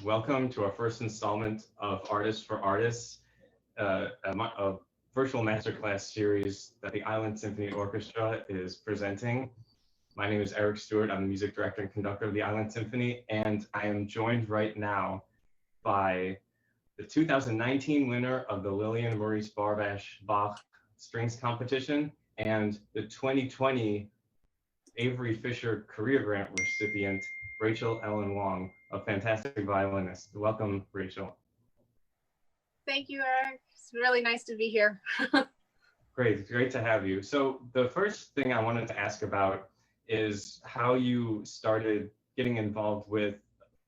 welcome to our first installment of Artists for Artists, a virtual masterclass series that the Island Symphony Orchestra is presenting. My name is Eric Stewart. I'm the music director and conductor of the Island Symphony, and I am joined right now by the 2019 winner of the Lillian Maurice Barbash Bach Strings Competition and the 2020 Avery Fisher Career Grant recipient, Rachell Ellen Wong, a fantastic violinist. Welcome, Rachel. Thank you, Eric. It's really nice to be here. Great to have you. So the first thing I wanted to ask about is how you started getting involved with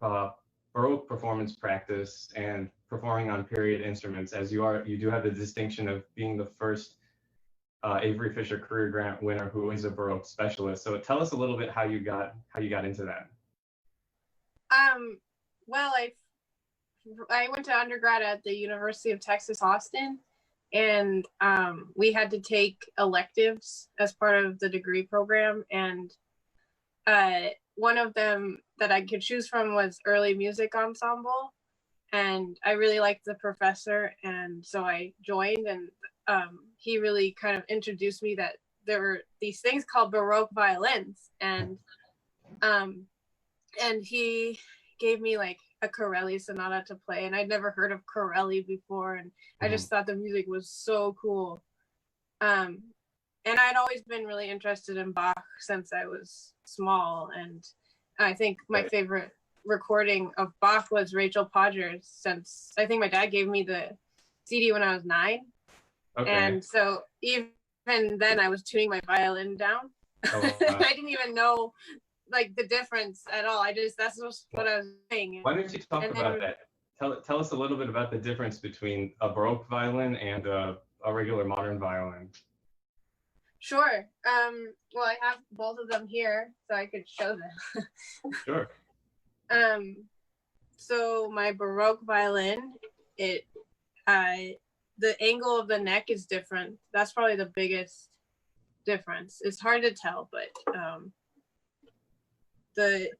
Baroque performance practice and performing on period instruments, as you do have the distinction of being the first Avery Fisher Career Grant winner who is a Baroque specialist. So tell us a little bit how you got into that. Well, I went to undergrad at the University of Texas, Austin, and we had to take electives as part of the degree program, and one of them that I could choose from was early music ensemble, and I really liked the professor, and so I joined, and he really kind of introduced me that there were these things called Baroque violins, and he gave me like a Corelli sonata to play, and I'd never heard of Corelli before, and I just thought the music was so cool. And I'd always been really interested in Bach since I was small, and I think my favorite recording of Bach was Rachel Podger's, since I think my dad gave me the CD when I was 9. Okay. And so even then I was tuning my violin down. Oh, wow. I didn't even know like the difference at all. That's just what I was saying. Why don't you talk about that? Tell us a little bit about the difference between a Baroque violin and a regular modern violin. Sure. Well, I have both of them here, so I could show them. Sure. So my Baroque violin, the angle of the neck is different. That's probably the biggest difference. It's hard to tell, but the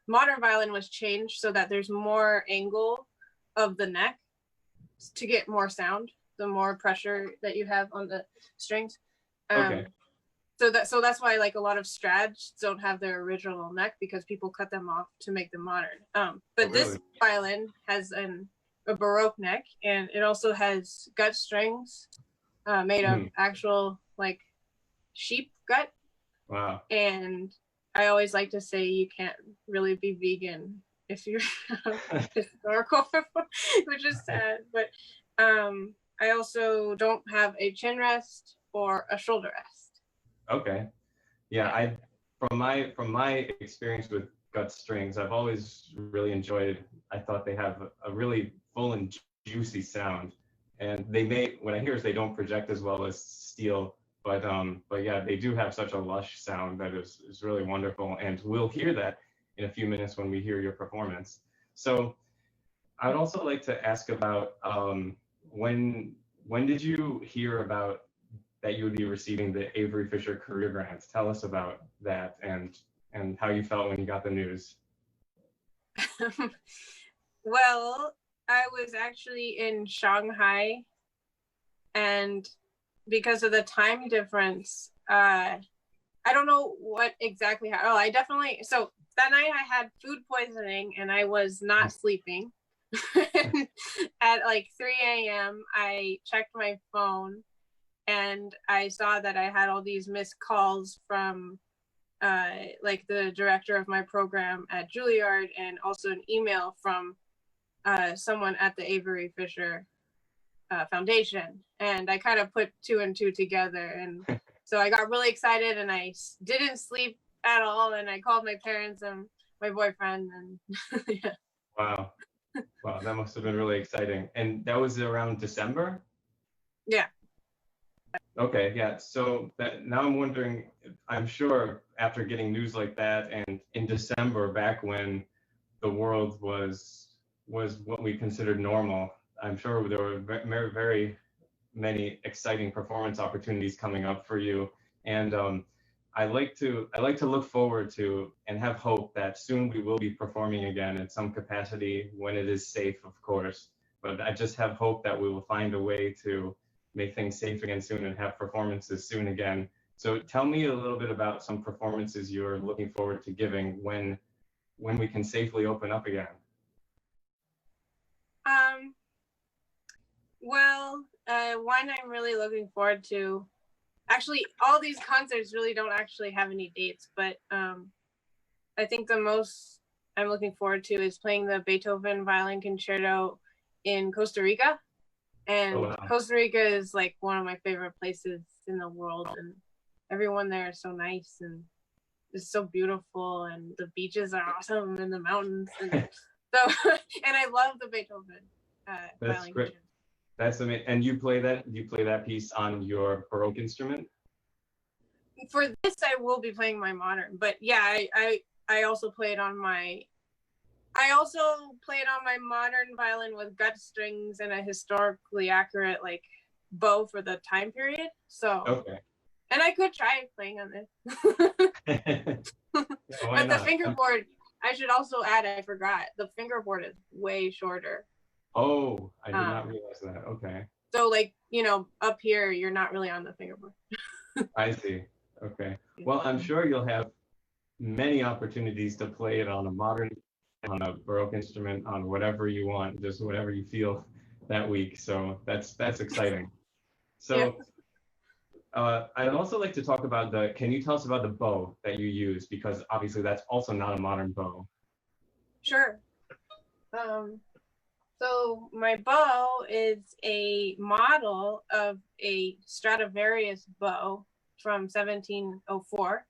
modern violin was changed so that there's more angle of the neck to get more sound, the more pressure that you have on the strings. Okay. So that's why like a lot of Strads don't have their original neck, because people cut them off to make them modern. But this violin has a Baroque neck, and it also has gut strings made of actual like sheep gut. Wow. And I always like to say you can't really be vegan if you're historical, which is sad. But I also don't have a chin rest or a shoulder rest. Okay. Yeah, from my experience with gut strings, I've always really enjoyed. I thought they have a really full and juicy sound, and what I hear is they don't project as well as steel. But yeah, they do have such a lush sound that is really wonderful, and we'll hear that in a few minutes when we hear your performance. So I'd also like to ask about when did you hear about that you would be receiving the Avery Fisher Career Grant? Tell us about that and how you felt when you got the news. Well, I was actually in Shanghai, and because of the time difference, I don't know what exactly happened. So that night I had food poisoning and I was not sleeping. At like 3 a.m. I checked my phone and I saw that I had all these missed calls from like the director of my program at Juilliard, and also an email from someone at the Avery Fisher Foundation, and I kind of put 2 and 2 together, and so I got really excited, and I didn't sleep at all, and I called my parents and my boyfriend, and yeah. Wow, that must have been really exciting. And that was around December? Yeah. Okay, yeah. So now I'm wondering, I'm sure after getting news like that, and in December, back when the world was what we considered normal, I'm sure there were very, very many exciting performance opportunities coming up for you. And I like to look forward to and have hope that soon we will be performing again in some capacity when it is safe, of course. But I just have hope that we will find a way to make things safe again soon and have performances soon again. So tell me a little bit about some performances you're looking forward to giving when we can safely open up again. Well, one I'm really looking forward to. Actually, all these concerts really don't actually have any dates, but I think the most I'm looking forward to is playing the Beethoven Violin Concerto in Costa Rica. And Oh, wow. Costa Rica is like one of my favorite places in the world, and everyone there is so nice and it's so beautiful, and the beaches are awesome and the mountains. And so, and I love the Beethoven Violin Great. Concerto. That's amazing. And you play that piece on your Baroque instrument? For this, I will be playing my modern, but yeah, I also play it on my modern violin with gut strings and a historically accurate like bow for the time period. So Okay. And I could try playing on this. Yeah, why But the not? fingerboard, I should also add, I forgot, the fingerboard is way shorter. Oh, I did not realize that. Okay. So like, up here, you're not really on the fingerboard. I see. Okay. Well, I'm sure you'll have many opportunities to play it on a Baroque instrument, on whatever you want, just whatever you feel that week. So that's exciting. So I'd also like to talk about can you tell us about the bow that you use? Because obviously that's also not a modern bow. Sure. So my bow is a model of a Stradivarius bow from 1704.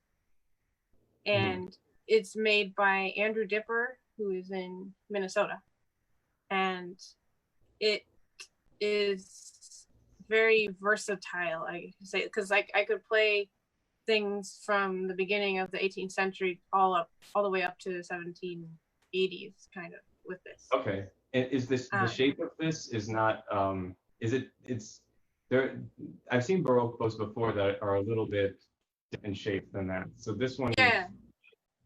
And it's made by Andrew Dipper, who is in Minnesota. And it is very versatile, I say, because I could play things from the beginning of the 18th century all the way up to the 1780s, kind of, with this. Okay. And is this the shape of this is not it's there? I've seen Baroque bows before that are a little bit different shape than that. So this one, a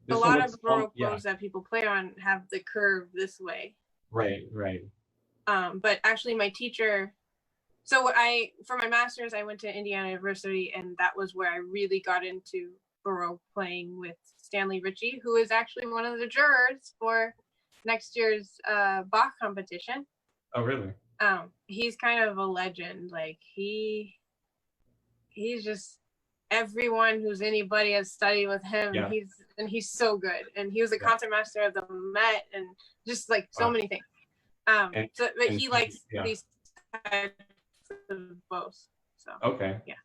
lot of Baroque bows that people play on have the curve this way. Right. But actually, my teacher. So for my master's, I went to Indiana University, and that was where I really got into Baroque playing with Stanley Ritchie, who is actually one of the jurors for next year's Bach competition. Oh, really? He's kind of a legend. Like he's just, everyone who's anybody has studied with him. Yeah. He's so good, and he was a concertmaster of the Met, and just like so many things. But he likes these types of bows. So okay. Yeah.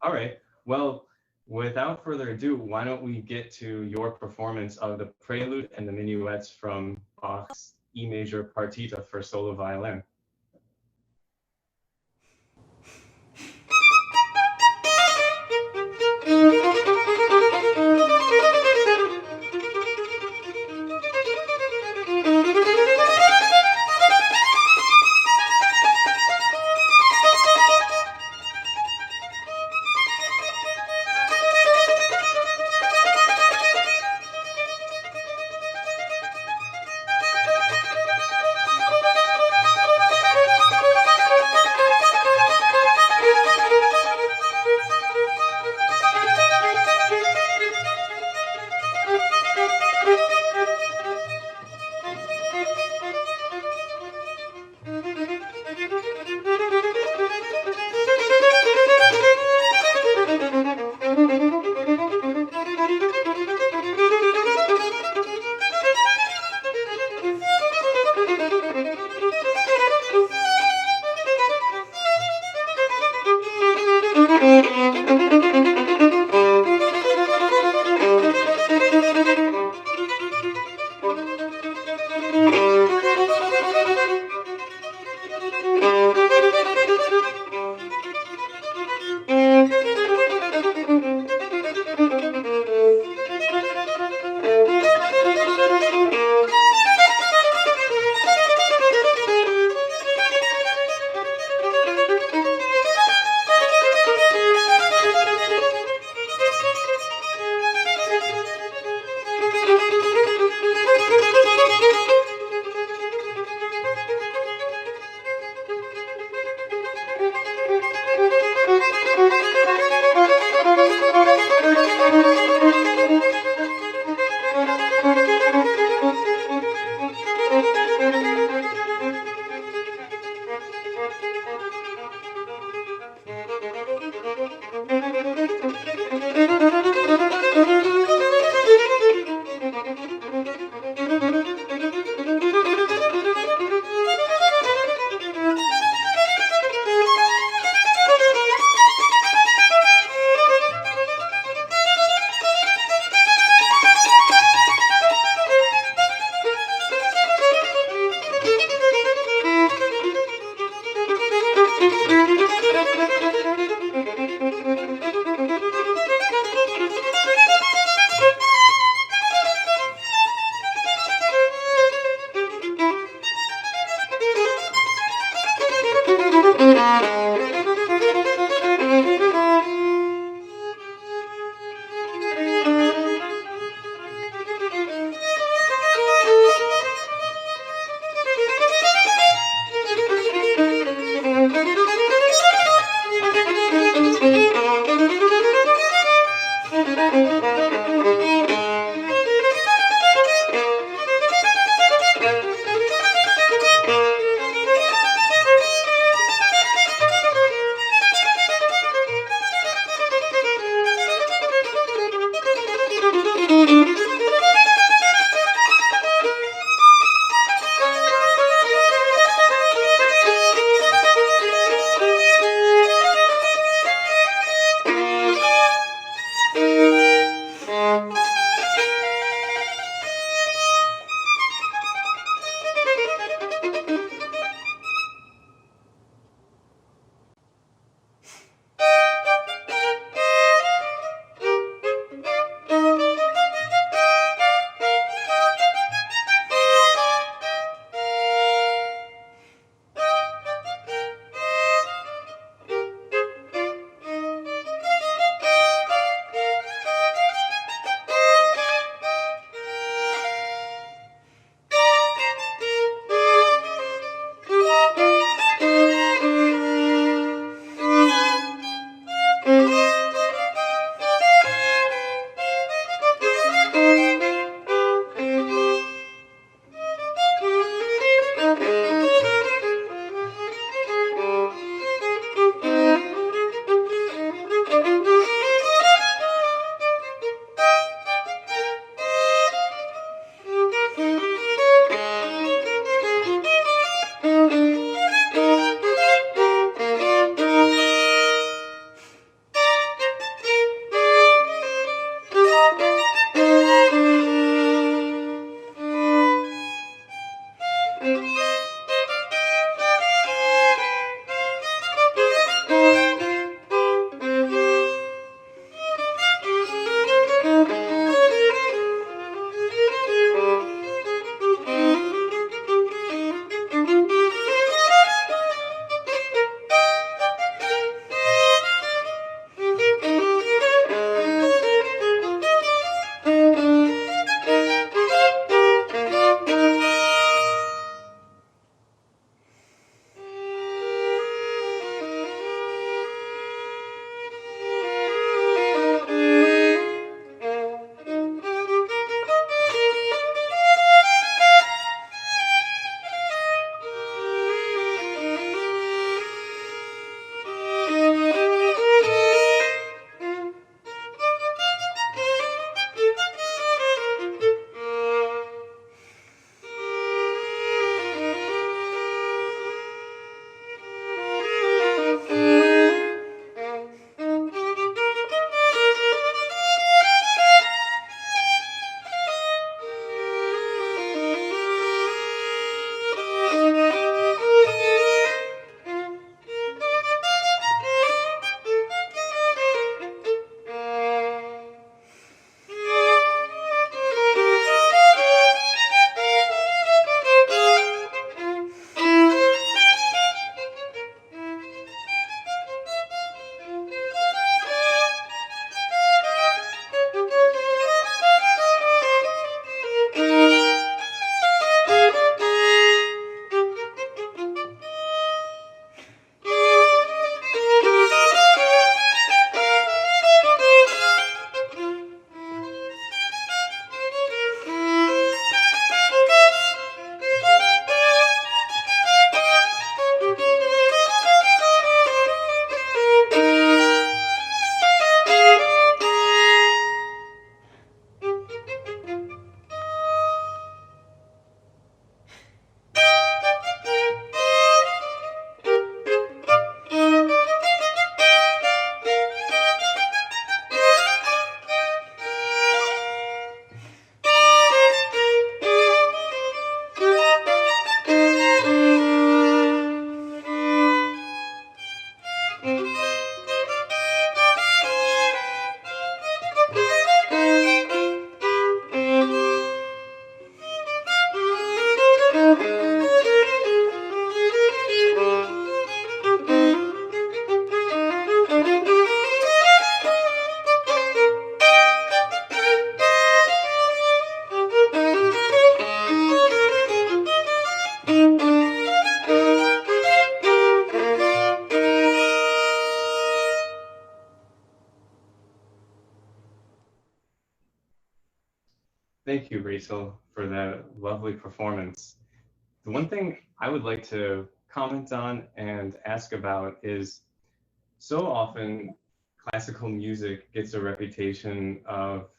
All right. Well, without further ado, why don't we get to your performance of the Prelude and the Minuets from Bach's E major partita for solo violin. Thank you, Rachel, for that lovely performance. The one thing I would like to comment on and ask about is so often classical music gets a reputation of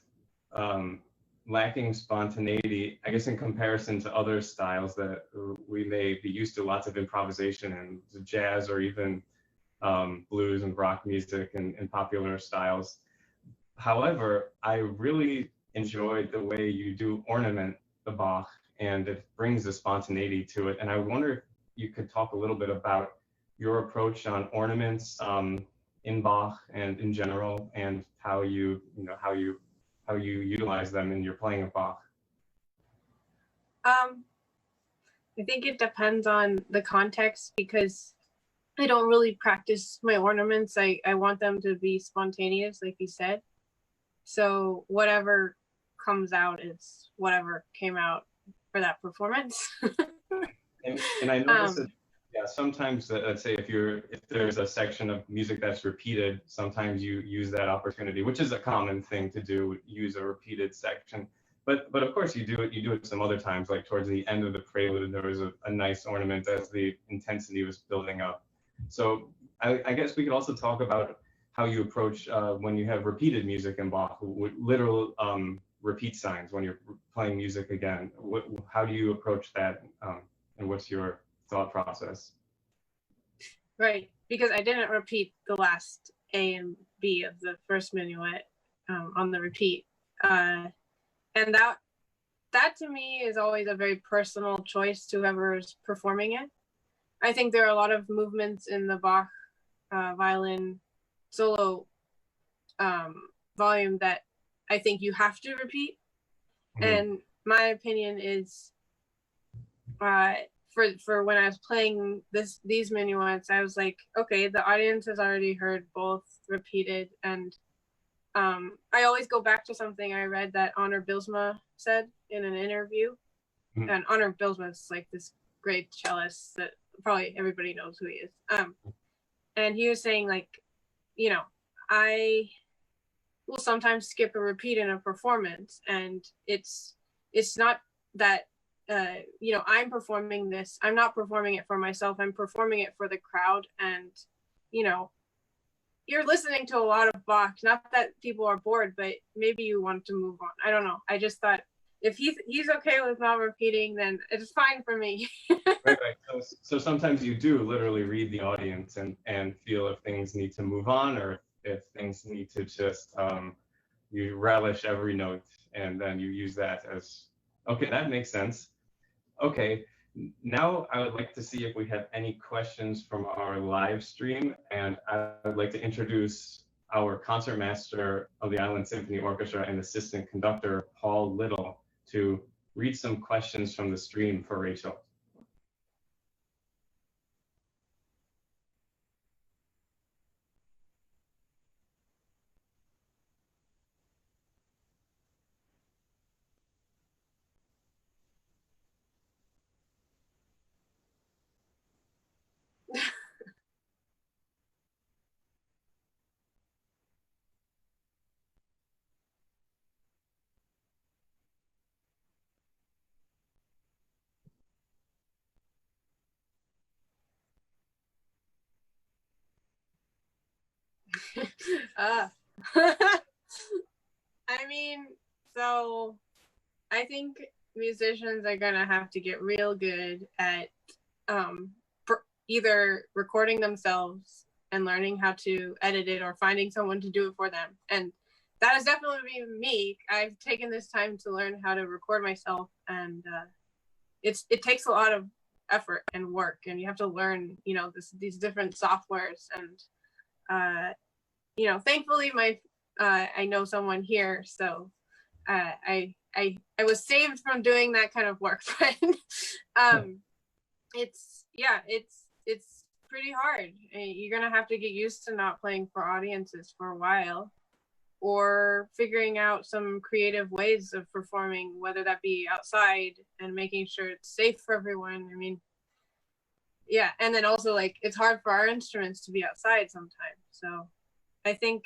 lacking spontaneity, I guess, in comparison to other styles that we may be used to, lots of improvisation and jazz or even blues and rock music and popular styles. However, I really enjoyed the way you do ornament the Bach, and it brings a spontaneity to it. And I wonder if you could talk a little bit about your approach on ornaments in Bach and in general, and how how you utilize them in your playing of Bach. I think it depends on the context, because I don't really practice my ornaments. I want them to be spontaneous, like you said. So whatever comes out is whatever came out for that performance. and I noticed that, yeah, sometimes let's say if there's a section of music that's repeated, sometimes you use that opportunity, which is a common thing to do, use a repeated section. But of course you do it some other times, like towards the end of the prelude, there was a nice ornament as the intensity was building up. So I guess we could also talk about how you approach when you have repeated music in Bach, with literal repeat signs when you're playing music again. How do you approach that, and what's your thought process? Right, because I didn't repeat the last A and B of the first minuet on the repeat. And that to me is always a very personal choice to whoever's performing it. I think there are a lot of movements in the Bach violin solo volume that I think you have to repeat. Mm-hmm. And my opinion is, for when I was playing these minuets, I was like, okay, the audience has already heard both repeated, and I always go back to something I read that Honor Bylsma said in an interview. Mm-hmm. And Honor Bylsma is like this great cellist that probably everybody knows who he is. And he was saying, like, you know, I will sometimes skip a repeat in a performance, and it's not that you know, I'm performing this. I'm not performing it for myself. I'm performing it for the crowd. And, you know, you're listening to a lot of Bach. Not that people are bored, but maybe you want to move on. I don't know. I just thought if he's okay with not repeating, then it's fine for me. Right. So sometimes you do literally read the audience and feel if things need to move on, or if things need to just you relish every note, and then you use that as, okay, that makes sense. Okay, now I would like to see if we have any questions from our live stream, and I would like to introduce our concertmaster of the Island Symphony Orchestra and assistant conductor, Paul Little, to read some questions from the stream for Rachel. I mean, so I think musicians are gonna have to get real good at either recording themselves and learning how to edit it, or finding someone to do it for them. And that has definitely been me. I've taken this time to learn how to record myself, and it takes a lot of effort and work, and you have to learn, you know, these different softwares. And you know, thankfully I know someone here, so I was saved from doing that kind of work. But it's pretty hard. You're gonna have to get used to not playing for audiences for a while, or figuring out some creative ways of performing, whether that be outside and making sure it's safe for everyone. I mean, yeah, and then also, like, it's hard for our instruments to be outside sometimes. So I think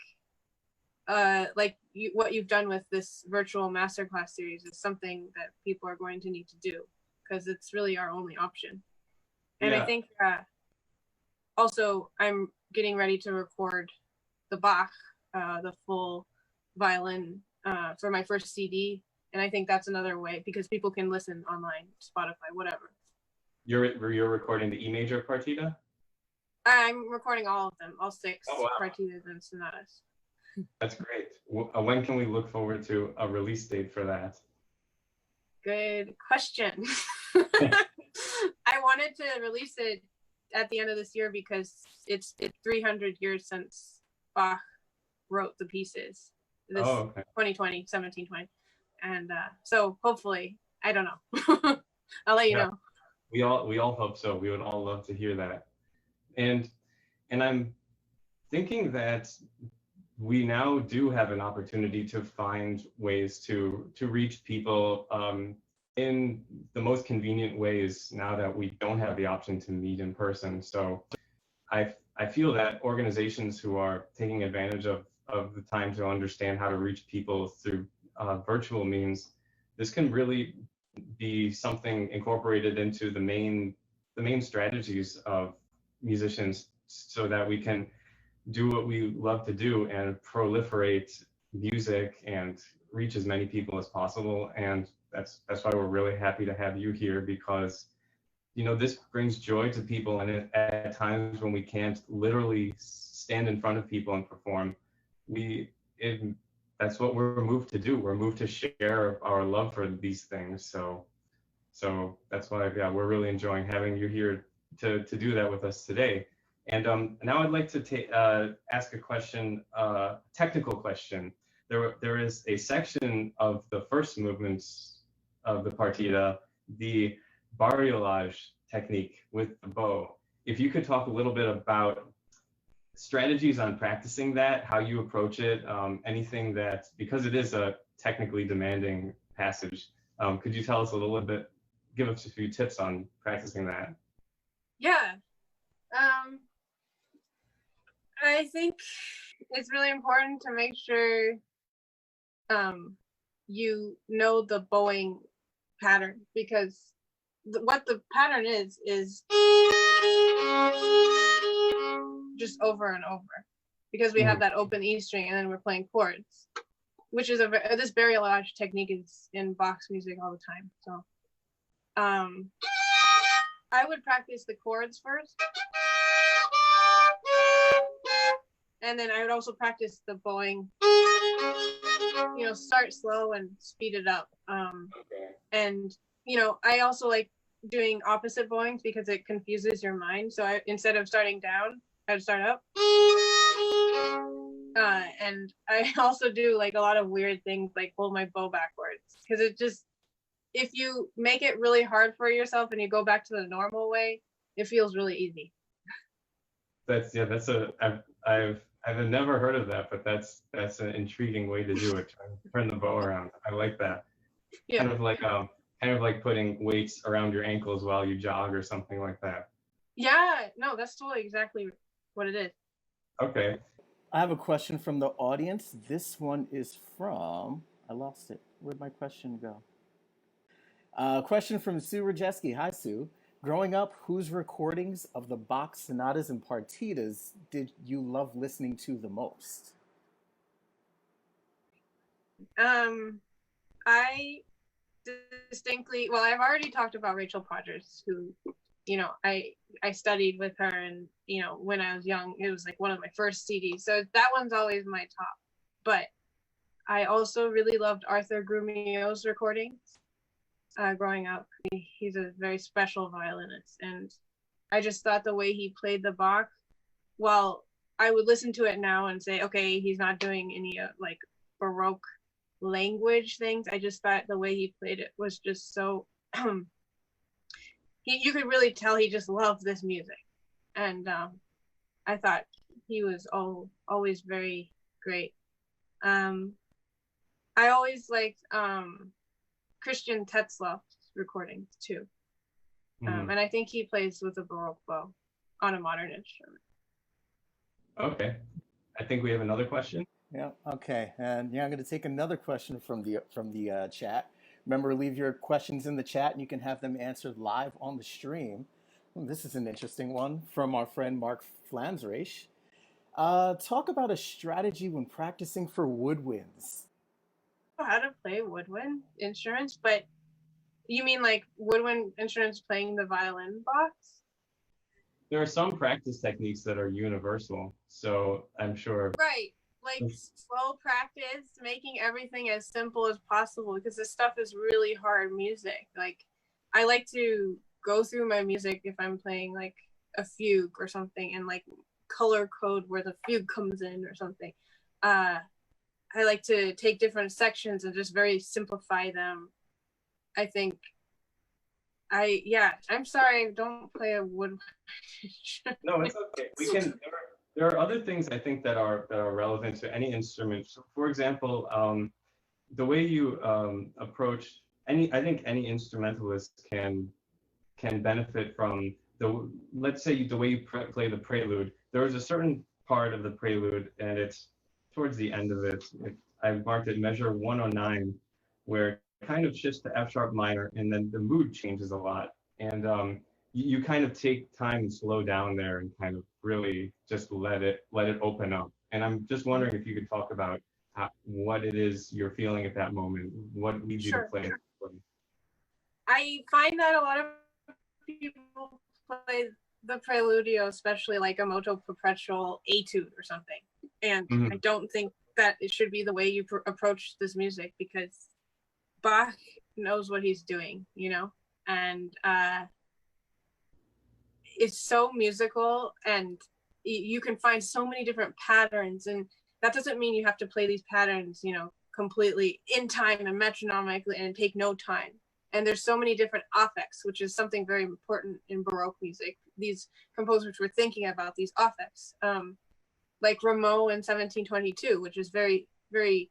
like what you've done with this virtual masterclass series is something that people are going to need to do, because it's really our only option. And yeah. I think also I'm getting ready to record the Bach, the full violin for my first CD. And I think that's another way, because people can listen online, Spotify, whatever. You're recording the E major partita? I'm recording all of them, all 6 Oh, wow. partitas and sonatas. That's great. When can we look forward to a release date for that? Good question. I wanted to release it at the end of this year because it's 300 years since Bach wrote the pieces. This 2020, 1720. And so hopefully, I don't know. I'll let you know. We all hope so. We would all love to hear that. And I'm thinking that we now do have an opportunity to find ways to reach people in the most convenient ways now that we don't have the option to meet in person. So I feel that organizations who are taking advantage of the time to understand how to reach people through virtual means, this can really be something incorporated into the main strategies of musicians, so that we can do what we love to do and proliferate music and reach as many people as possible. And that's why we're really happy to have you here, because this brings joy to people, and at times when we can't literally stand in front of people and perform, that's what we're moved to do. We're moved to share our love for these things. So that's why, we're really enjoying having you here to do that with us today. And now I'd like to ask a question, technical question. There is a section of the first movements of the partita, the bariolage technique with the bow. If you could talk a little bit about strategies on practicing that, how you approach it, anything that, because it is a technically demanding passage, could you tell us a little bit, give us a few tips on practicing that? Yeah. I think it's really important to make sure you know the bowing pattern, because what the pattern is just over and over, because we have that open E string and then we're playing chords, which is this bariolage technique is in Bach's music all the time. So I would practice the chords first, and then I would also practice the bowing, start slow and speed it up. And I also like doing opposite bowings because it confuses your mind. So instead of starting down, I'd start up. And I also do like a lot of weird things, like hold my bow backwards, because if you make it really hard for yourself and you go back to the normal way, it feels really easy. I've never heard of that, but that's an intriguing way to do it. Turn the bow around. I like that. Yeah. Kind of like putting weights around your ankles while you jog or something like that. Yeah, no, that's totally exactly what it is. Okay. I have a question from the audience. This one is from, I lost it. Where'd my question go? Question from Sue Rajeski. Hi, Sue. Growing up, whose recordings of the Bach sonatas and partitas did you love listening to the most? I distinctly, well, I've already talked about Rachel Podgers, who, I studied with her, and, when I was young, it was like one of my first CDs. So that one's always my top. But I also really loved Arthur Grumio's recordings. Growing up, he's a very special violinist, and I just thought the way he played the Bach, well, I would listen to it now and say, okay, he's not doing any like Baroque language things. I just thought the way he played it was just so you could really tell he just loved this music, and I thought he was always very great. I always liked Christian Tetzlaff's recordings too. And I think he plays with a Baroque bow on a modern instrument. Okay. I think we have another question. Yeah, okay. And I'm going to take another question from the chat. Remember, leave your questions in the chat and you can have them answered live on the stream. This is an interesting one from our friend Mark Flansreich. Talk about a strategy when practicing for woodwinds. Oh, how to play woodwind instruments, but you mean like woodwind instruments playing the violin box? There are some practice techniques that are universal, so I'm sure. Right. Like slow practice, making everything as simple as possible, because this stuff is really hard music. Like I like to go through my music if I'm playing like a fugue or something and like color code where the fugue comes in or something. I like to take different sections and just very simplify them. I think I'm sorry, I don't play a woodwind. No, it's okay. We can. There are other things I think that are relevant to any instrument. So for example, the way you approach I think any instrumentalist can benefit from let's say the way you play the prelude. There is a certain part of the prelude, and it's towards the end of it. I've marked it measure 109, where it kind of shifts to F sharp minor, and then the mood changes a lot. And you kind of take time and slow down there and kind of really just let it open up. And I'm just wondering if you could talk about what it is you're feeling at that moment, what leads you to play. I find that a lot of people play the preludio, especially like a moto perpetual etude or something. And I don't think that it should be the way you approach this music, because Bach knows what he's doing, you know? And it's so musical, and you can find so many different patterns, and that doesn't mean you have to play these patterns, you know, completely in time and metronomically and take no time. And there's so many different affects, which is something very important in Baroque music. These composers were thinking about these affects, like Rameau in 1722, which is very, very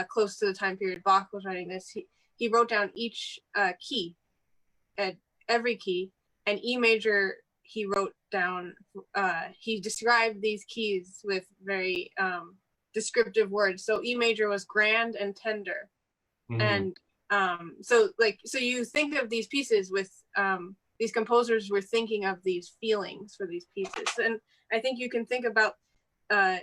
close to the time period Bach was writing this. He wrote down each key, at every key, and E major, he wrote down, he described these keys with very descriptive words. So E major was grand and tender. And so you think of these pieces with these composers were thinking of these feelings for these pieces. And I think you can think about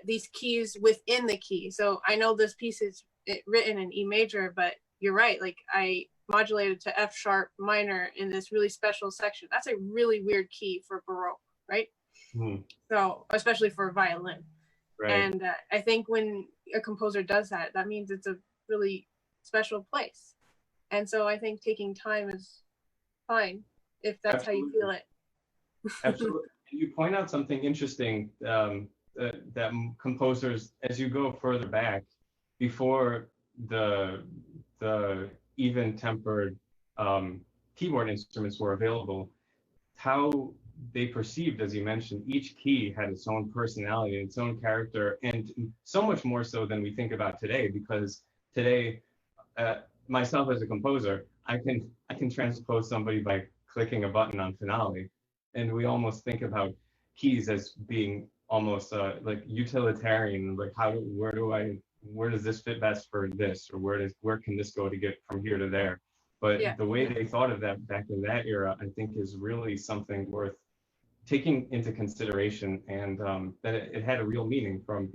these keys within the key. So I know this piece is written in E major, but you're right. Like I modulated to F sharp minor in this really special section. That's a really weird key for Baroque, right? So especially for violin. Right. And I think when a composer does that, that means it's a really special place. And so I think taking time is fine if that's Absolutely. How you feel it. Absolutely. You point out something interesting, that composers, as you go further back, before the even-tempered keyboard instruments were available, how they perceived, as you mentioned, each key had its own personality and its own character, and so much more so than we think about today, because today, myself as a composer, I can transpose somebody by clicking a button on finale, and we almost think about keys as being almost like utilitarian, like where does this fit best for this, or where can this go to get from here to there? But the way they thought of that back in that era, I think, is really something worth taking into consideration, and that it had a real meaning from,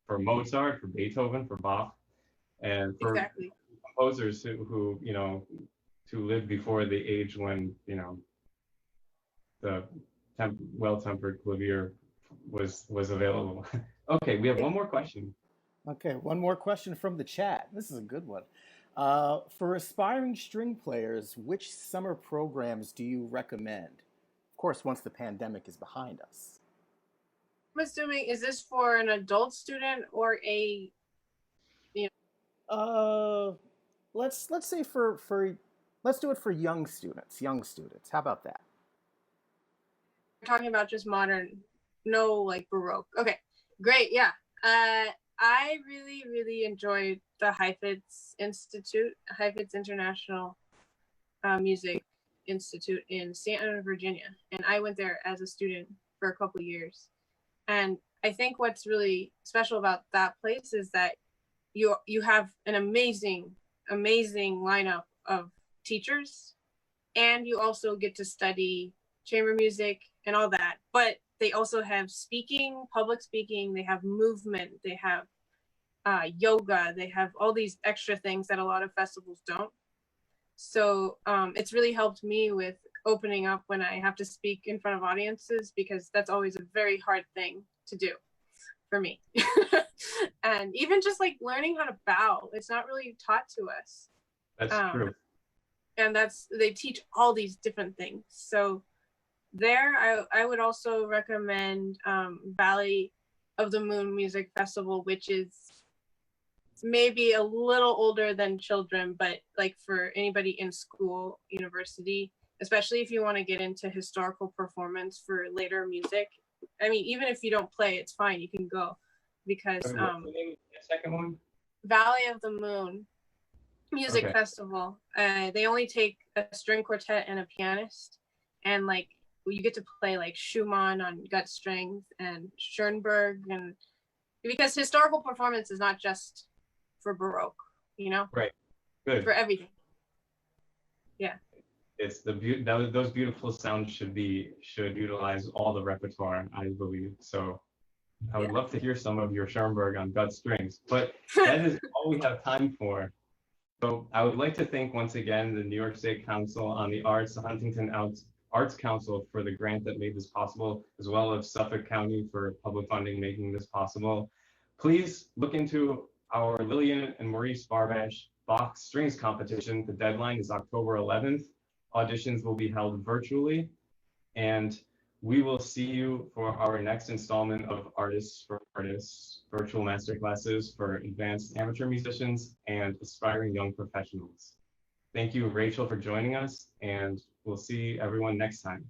for Mozart, for Beethoven, for Bach, and for composers who lived before the age when, the well-tempered clavier was available. Okay, we have one more question. Okay, one more question from the chat. This is a good one. For aspiring string players, which summer programs do you recommend? Of course, once the pandemic is behind us. I'm assuming, is this for an adult student or a, let's say let's do it for young students. How about that? We're talking about just modern, no like Baroque. Okay, great. Yeah. I really, really enjoyed the Heifetz Institute, Heifetz International Music Institute in Stanton, Virginia. And I went there as a student for a couple of years. And I think what's really special about that place is that you have an amazing lineup of teachers, and you also get to study chamber music and all that. But they also have speaking, public speaking, they have movement, they have yoga. They have all these extra things that a lot of festivals don't. So it's really helped me with opening up when I have to speak in front of audiences, because that's always a very hard thing to do for me. And even just like learning how to bow, it's not really taught to us. That's true. And they teach all these different things. So there, I would also recommend Valley of the Moon Music Festival, which is maybe a little older than children, but like for anybody in school, university, especially if you want to get into historical performance for later music. I mean, even if you don't play, it's fine, you can go, because What's the name of the second one? Valley of the Moon Music Okay. Festival. They only take a string quartet and a pianist, and like you get to play like Schumann on gut strings and Schoenberg, and because historical performance is not just for Baroque, you know? Right. Good. For everything. Yeah. It's those beautiful sounds should utilize all the repertoire, I believe. So I would love to hear some of your Schoenberg on gut strings, but that is all we have time for. So I would like to thank once again the New York State Council on the Arts, the Huntington Arts Council for the grant that made this possible, as well as Suffolk County for public funding making this possible. Please look into our Lillian and Maurice Barbash Bach Strings Competition. The deadline is October 11th. Auditions will be held virtually, and we will see you for our next installment of Artists for Artists virtual masterclasses for advanced amateur musicians and aspiring young professionals. Thank you, Rachel, for joining us, and we'll see everyone next time.